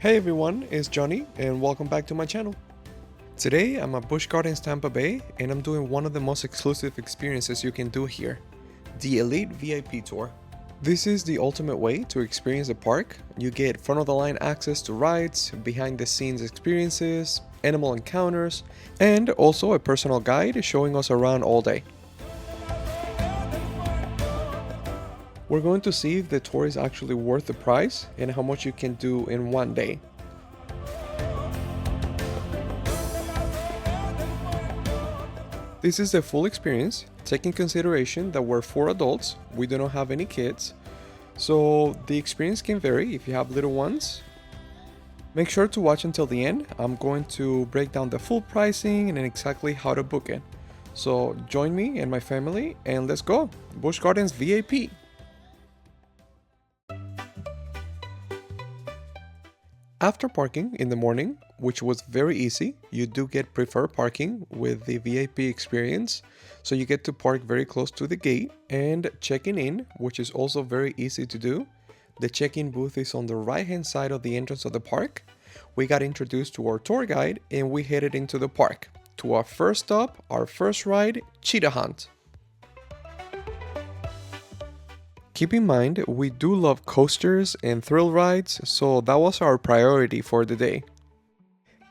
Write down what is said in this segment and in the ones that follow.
Hey everyone, it's Johnny and welcome back to my channel. Today I'm at Busch Gardens Tampa Bay and I'm doing one of the most exclusive experiences you can do here, the Elite VIP Tour. This is the ultimate way to experience the park. You get front of the line access to rides, behind the scenes experiences, animal encounters, and also a personal guide showing us around all day. We're going to see if the tour is actually worth the price and how much you can do in one day. This is the full experience, taking consideration that we're 4 adults, we do not have any kids, so the experience can vary if you have little ones. Make sure to watch until the end. I'm going to break down the full pricing and exactly how to book it. So join me and my family and let's go, Busch Gardens VIP. After parking in the morning, which was very easy, you do get preferred parking with the VIP experience, so you get to park very close to the gate, and checking in, which is also very easy to do. The check-in booth is on the right hand side of the entrance of the park. We got introduced to our tour guide and we headed into the park to our first stop, our first ride, Cheetah Hunt. Keep in mind, we do love coasters and thrill rides, so that was our priority for the day.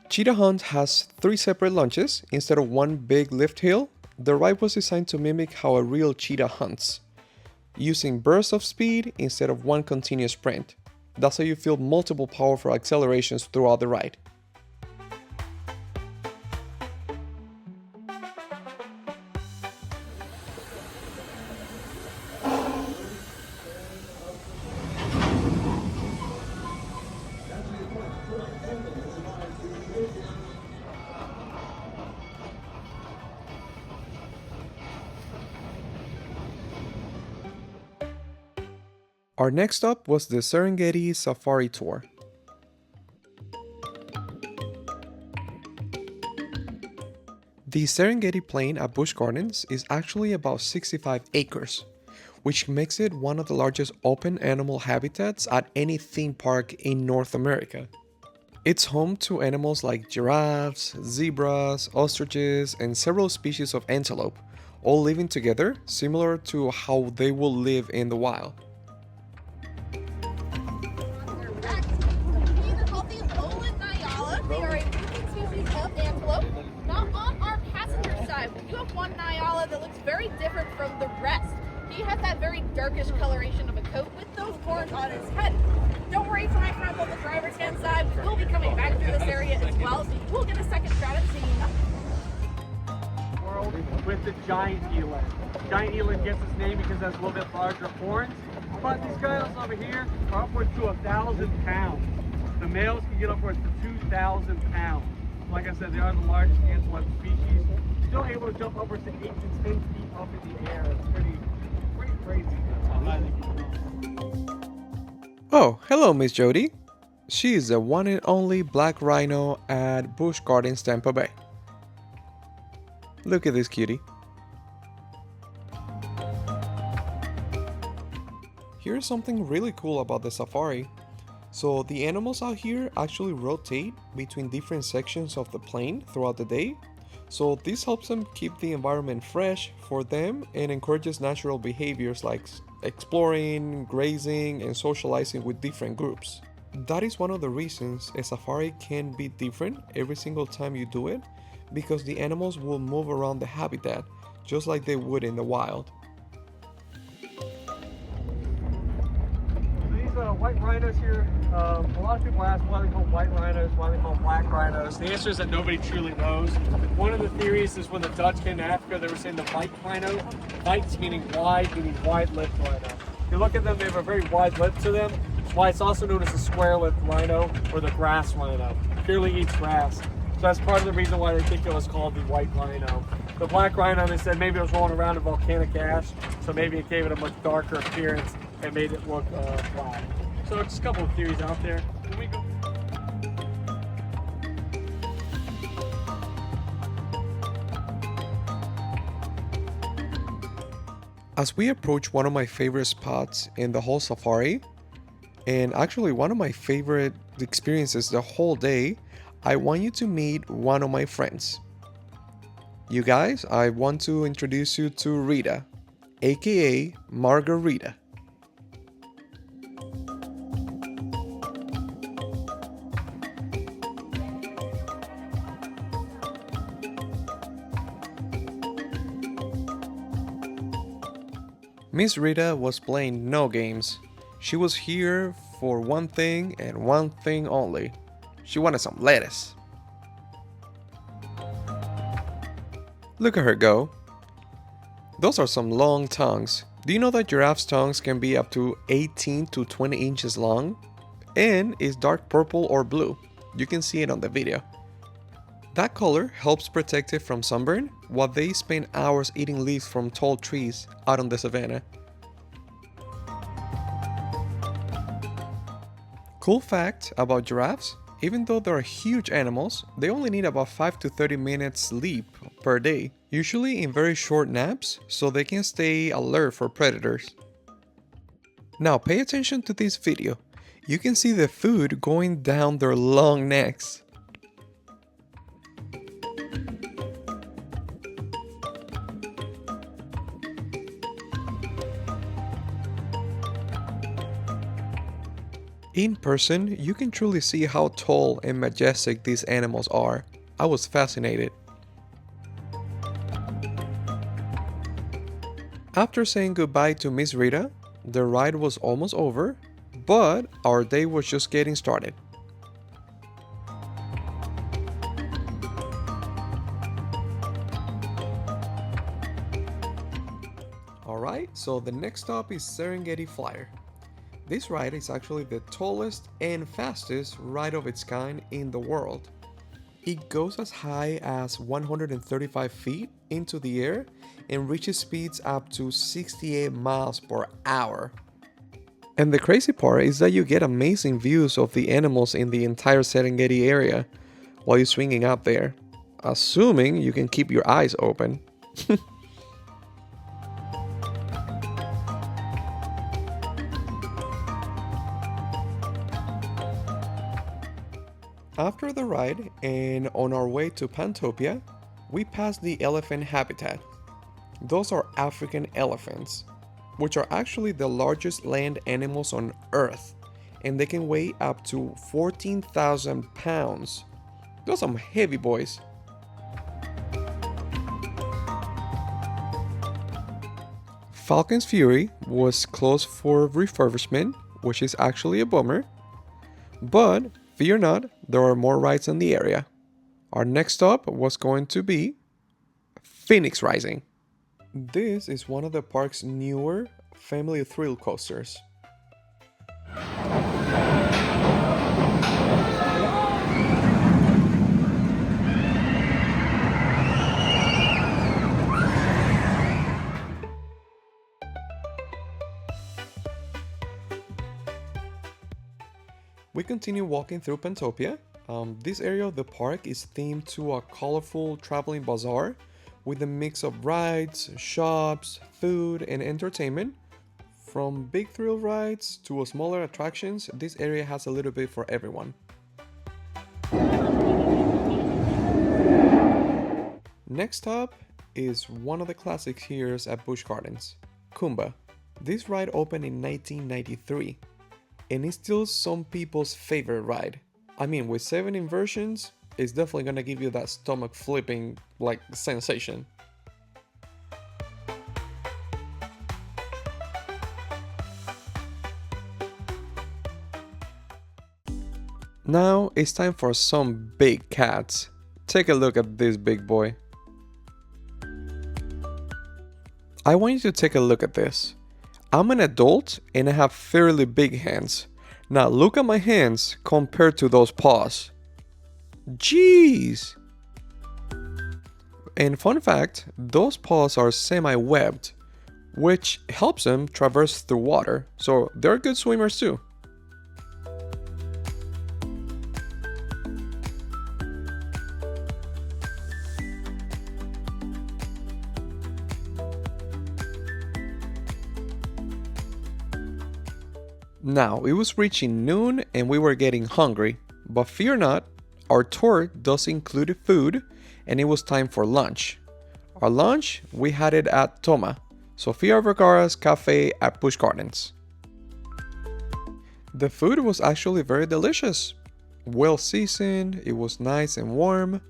Cheetah Hunt has 3 separate launches instead of one big lift hill. The ride was designed to mimic how a real cheetah hunts, using bursts of speed instead of one continuous sprint. That's how you feel multiple powerful accelerations throughout the ride. Our next stop was the Serengeti Safari Tour. The Serengeti Plain at Busch Gardens is actually about 65 acres, which makes it one of the largest open animal habitats at any theme park in North America. It's home to animals like giraffes, zebras, ostriches, and several species of antelope, all living together, similar to how they will live in the wild. They are a moving species of antelope. Now on our passenger side, we do have one Nyala that looks very different from the rest. He has that very darkish coloration of a coat with those horns on his head. Don't worry, for my friends on the driver's hand side, we will be coming back through this area as well, so you will get a second shot at seeing them. World with the giant eland. Giant eland gets its name because it has a little bit larger horns, but these guys over here are upwards to 1,000 pounds. The males can get upwards to 2,000 pounds. Like I said, they are the largest antelope species. Still able to jump upwards to 8 to 10 feet up in the air. It's pretty crazy. Oh, hello Miss Jody. She is the one and only black rhino at Busch Gardens Tampa Bay. Look at this cutie. Here's something really cool about the safari. So the animals out here actually rotate between different sections of the plain throughout the day. So this helps them keep the environment fresh for them and encourages natural behaviors like exploring, grazing, and socializing with different groups. That is one of the reasons a safari can be different every single time you do it, because the animals will move around the habitat just like they would in the wild. White rhinos here. A lot of people ask why they call white rhinos, why they call black rhinos. The answer is that nobody truly knows. One of the theories is when the Dutch came to Africa, they were saying the white rhino, white's meaning wide-lipped rhino. If you look at them, they have a very wide lip to them. That's why it's also known as the square-lipped rhino or the grass rhino. It purely eats grass. So that's part of the reason why they think it was called the white rhino. The black rhino, they said maybe it was rolling around in volcanic ash, so maybe it gave it a much darker appearance and made it look black. So just a couple of theories out there. When we go As we approach one of my favorite spots in the whole safari, And actually, one of my favorite experiences the whole day, I want you to meet one of my friends. You guys, I want to introduce you to Rita, aka Margarita. Miss Rita was playing no games. She was here for one thing and one thing only. She wanted some lettuce. Look at her go. Those are some long tongues. Do you know that giraffes' tongues can be up to 18 to 20 inches long? And is dark purple or blue. You can see it on the video. That color helps protect it from sunburn while they spend hours eating leaves from tall trees out on the savanna. Cool fact about giraffes, even though they're huge animals, they only need about 5 to 30 minutes sleep per day, usually in very short naps so they can stay alert for predators. Now pay attention to this video. You can see the food going down their long necks. In person, you can truly see how tall and majestic these animals are. I was fascinated. After saying goodbye to Miss Rita, the ride was almost over, but our day was just getting started. Alright, so the next stop is Serengeti Flyer. This ride is actually the tallest and fastest ride of its kind in the world. It goes as high as 135 feet into the air and reaches speeds up to 68 miles per hour. And the crazy part is that you get amazing views of the animals in the entire Serengeti area while you're swinging out there, assuming you can keep your eyes open. After the ride and on our way to Pantopia, we passed the elephant habitat. Those are African elephants, which are actually the largest land animals on Earth, and they can weigh up to 14,000 pounds. Those are some heavy boys. Falcon's Fury was closed for refurbishment, which is actually a bummer, but fear not, there are more rides in the area. Our next stop was going to be Phoenix Rising. This is one of the park's newer family thrill coasters. We continue walking through Pantopia. This area of the park is themed to a colorful traveling bazaar with a mix of rides, shops, food, and entertainment. From big thrill rides to smaller attractions, this area has a little bit for everyone. Next up is one of the classics here at Busch Gardens, Kumba. This ride opened in 1993. And it's still some people's favorite ride. I mean, with 7 inversions, it's definitely gonna give you that stomach flipping like sensation. Now it's time for some big cats. Take a look at this big boy. I want you to take a look at this. I'm an adult and I have fairly big hands. Now look at my hands compared to those paws. Jeez! And fun fact, those paws are semi-webbed, which helps them traverse through water, so they're good swimmers too. Now, it was reaching noon and we were getting hungry, but fear not, our tour does include food and it was time for lunch. Our lunch, we had it at Toma, Sofia Vergara's cafe at Busch Gardens. The food was actually very delicious. Well seasoned, it was nice and warm.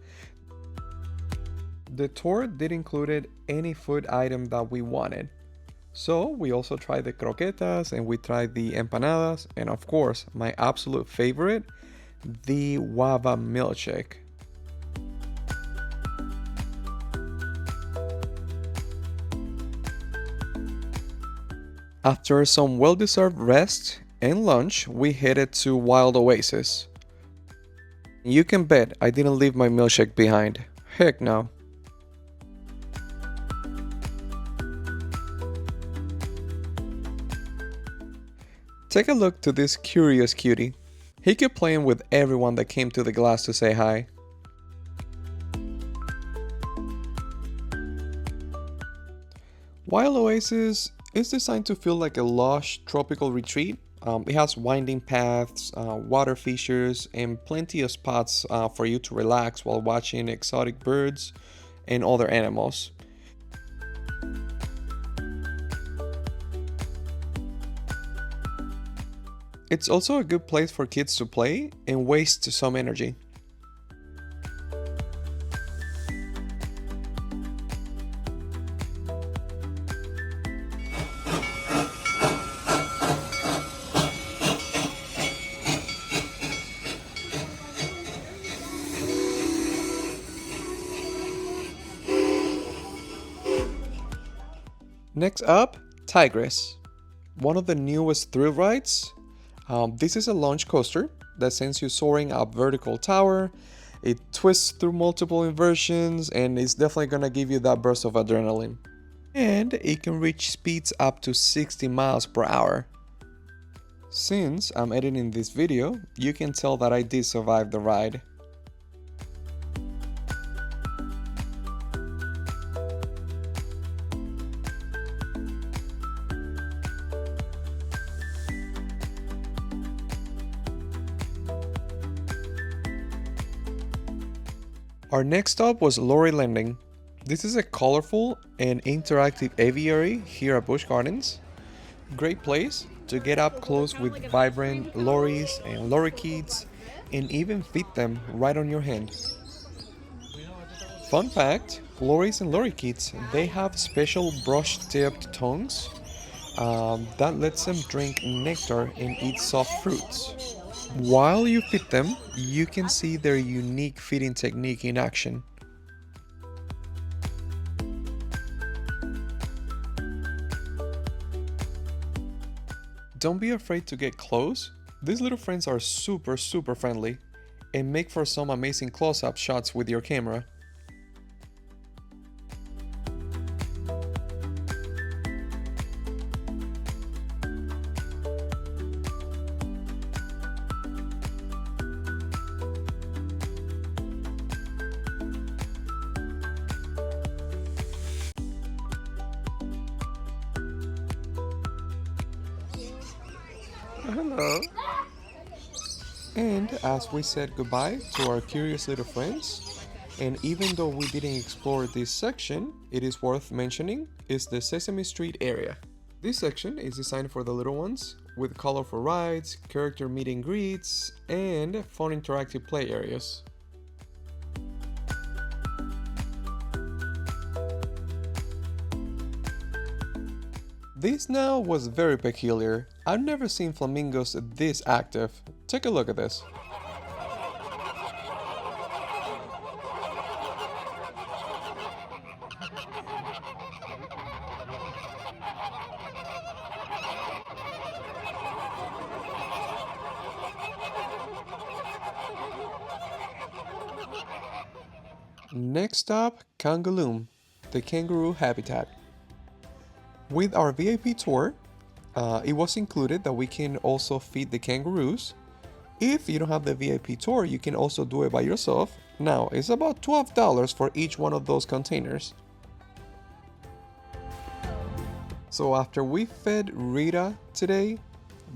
The tour did include any food item that we wanted. So we also tried the croquetas and we tried the empanadas and of course my absolute favorite, the guava milkshake. After some well-deserved rest and lunch, we headed to Wild Oasis. You can bet I didn't leave my milkshake behind. Heck no. Take a look to this curious cutie. He kept playing with everyone that came to the glass to say hi. Wild Oasis is designed to feel like a lush tropical retreat. It has winding paths, water features, and plenty of spots for you to relax while watching exotic birds and other animals. It's also a good place for kids to play and waste some energy. Next up, Tigress, one of the newest thrill rides. This is a launch coaster that sends you soaring up vertical tower. It twists through multiple inversions and it's definitely gonna give you that burst of adrenaline. And it can reach speeds up to 60 miles per hour. Since I'm editing this video, you can tell that I did survive the ride. Our next stop was Lorry Landing. This is a colorful and interactive aviary here at Busch Gardens. Great place to get up close with vibrant lorries and lorikeets and even feed them right on your hand. Fun fact, lorries and lorikeets, they have special brush-tipped tongues that lets them drink nectar and eat soft fruits. While you feed them, you can see their unique feeding technique in action. Don't be afraid to get close. These little friends are super friendly and make for some amazing close-up shots with your camera. Hello. And as we said goodbye to our curious little friends, and even though we didn't explore this section, it is worth mentioning is the Sesame Street area. This section is designed for the little ones with colorful rides, character meet and greets, and fun interactive play areas. This now was very peculiar. I've never seen flamingos this active. Take a look at this. Next up, Kangaroo, the kangaroo habitat. With our VIP tour, it was included that we can also feed the kangaroos. If you don't have the VIP tour, you can also do it by yourself. Now, it's about $12 for each one of those containers. So after we fed Rita today,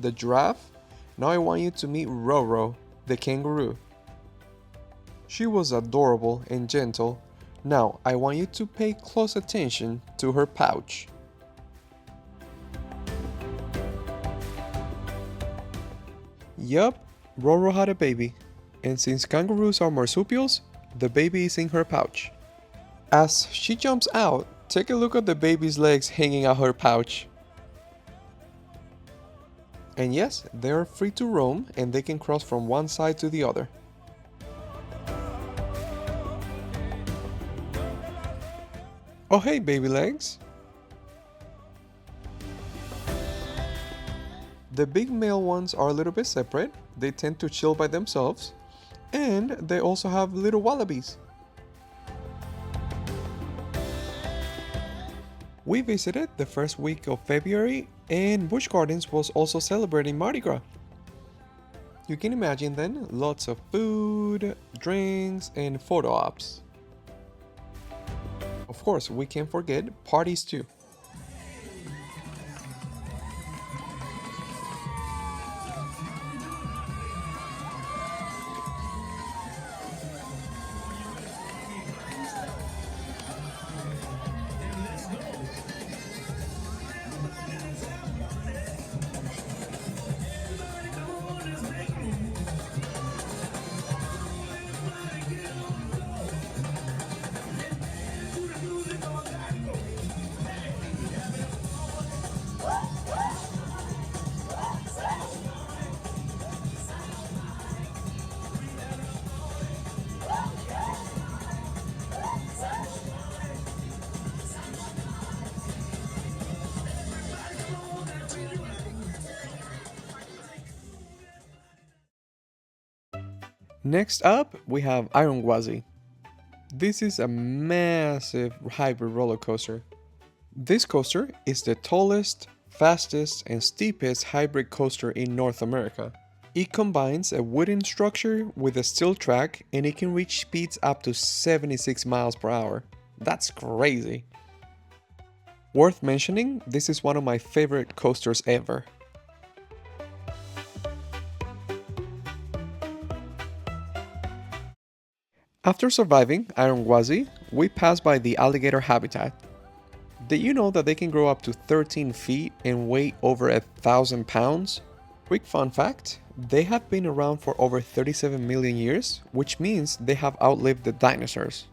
the giraffe. Now I want you to meet Roro, the kangaroo. She was adorable and gentle. Now I want you to pay close attention to her pouch. Yup, Roro had a baby, and since kangaroos are marsupials, the baby is in her pouch. As she jumps out, take a look at the baby's legs hanging out her pouch. And yes, they are free to roam and they can cross from one side to the other. Oh hey, baby legs! The big male ones are a little bit separate, they tend to chill by themselves, and they also have little wallabies. We visited the first week of February and Busch Gardens was also celebrating Mardi Gras. You can imagine then, lots of food, drinks, and photo ops. Of course, we can't forget parties too. Next up, we have Iron. This is a massive hybrid roller coaster. This coaster is the tallest, fastest, and steepest hybrid coaster in North America. It combines a wooden structure with a steel track and it can reach speeds up to 76 miles per hour. That's crazy. Worth mentioning, this is one of my favorite coasters ever. After surviving Iron, we passed by the alligator habitat. Did you know that they can grow up to 13 feet and weigh over 1,000 pounds? Quick fun fact, they have been around for over 37 million years, which means they have outlived the dinosaurs.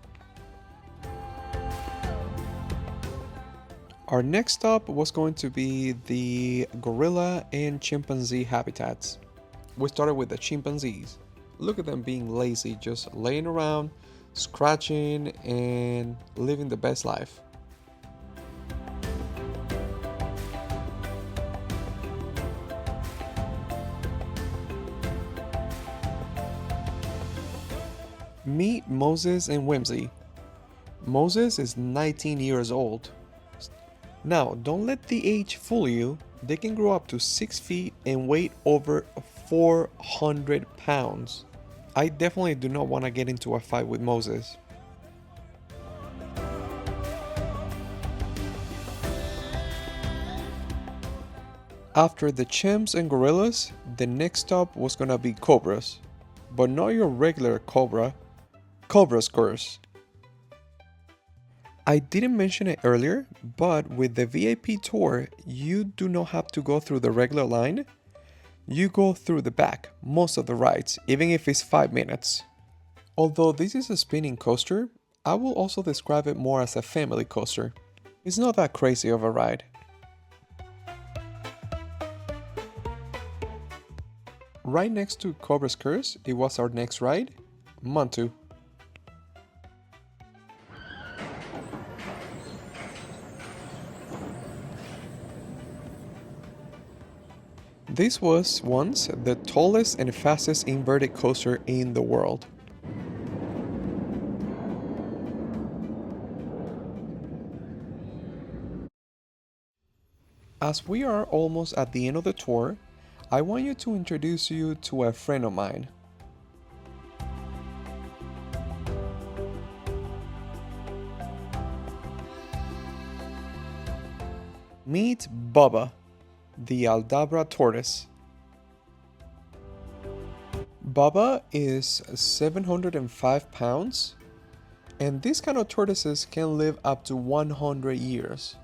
Our next stop was going to be the gorilla and chimpanzee habitats. We started with the chimpanzees. Look at them being lazy, just laying around, scratching, and living the best life. Meet Moses and Whimsy. Moses is 19 years old. Now, don't let the age fool you. They can grow up to 6 feet and weigh over 400 pounds. I definitely do not want to get into a fight with Moses. After the chimps and gorillas, the next stop was gonna be cobras. But not your regular cobra, Cobra's Curse. I didn't mention it earlier, but with the VIP tour, you do not have to go through the regular line. You go through the back, most of the rides, even if it's 5 minutes. Although this is a spinning coaster, I will also describe it more as a family coaster. It's not that crazy of a ride. Right next to Cobra's Curse, it was our next ride, Mantu. This was once the tallest and fastest inverted coaster in the world. As we are almost at the end of the tour, I want you to introduce you to a friend of mine. Meet Bubba, the Aldabra tortoise. Baba is 705 pounds, and these kind of tortoises can live up to 100 years.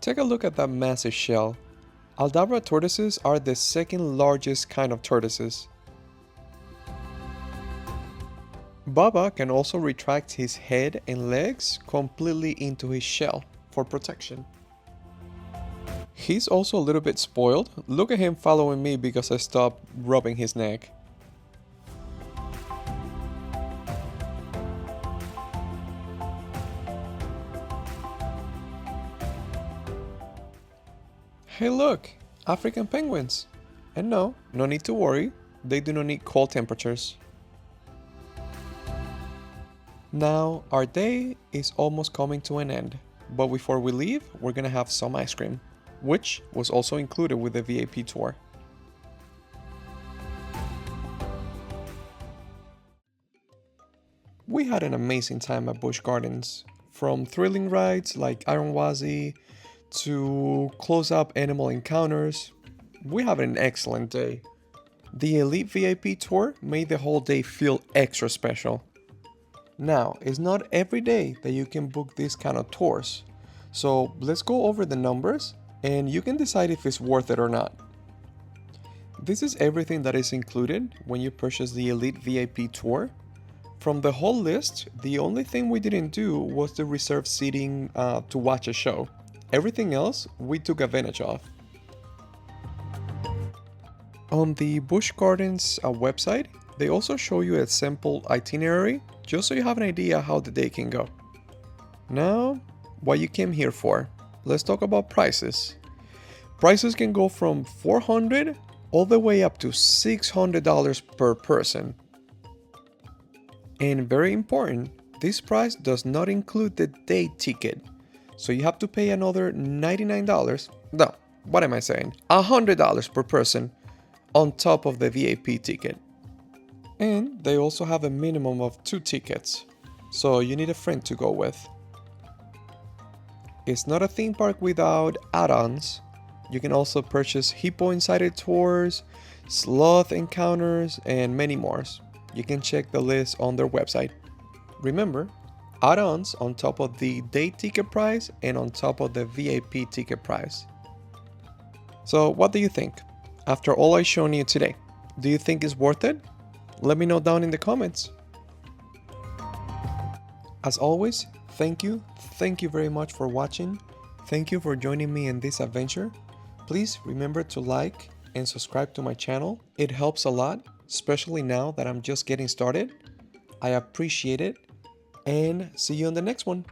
Take a look at that massive shell. Aldabra tortoises are the second largest kind of tortoises. Baba can also retract his head and legs completely into his shell for protection. He's also a little bit spoiled. Look at him following me because I stopped rubbing his neck. Hey look, African penguins. And no need to worry, they do not need cold temperatures. Now, our day is almost coming to an end, but before we leave, we're gonna have some ice cream, which was also included with the VIP tour. We had an amazing time at Busch Gardens, from thrilling rides like Iron Wazi to close-up animal encounters. We had an excellent day. The Elite VIP tour made the whole day feel extra special. Now, it's not every day that you can book these kind of tours, so let's go over the numbers and you can decide if it's worth it or not. This is everything that is included when you purchase the Elite VIP tour. From the whole list, the only thing we didn't do was the reserved seating to watch a show. Everything else we took advantage of. On the Busch Gardens website, they also show you a simple itinerary just so you have an idea how the day can go. Now, what you came here for. Let's talk about prices. Prices can go from $400 all the way up to $600 per person. And very important, this price does not include the day ticket. So you have to pay another $99, no, what am I saying? $100 per person on top of the VIP ticket. And they also have a minimum of 2 tickets, so you need a friend to go with. It's not a theme park without add-ons. You can also purchase hippo-inspired tours, sloth encounters, and many more. You can check the list on their website. Remember, add-ons on top of the day ticket price and on top of the VIP ticket price. So what do you think? After all I've shown you today, do you think it's worth it? Let me know down in the comments. As always, thank you very much for watching. Thank you for joining me in this adventure. Please remember to like and subscribe to my channel. It helps a lot, especially now that I'm just getting started. I appreciate it, and see you on the next one.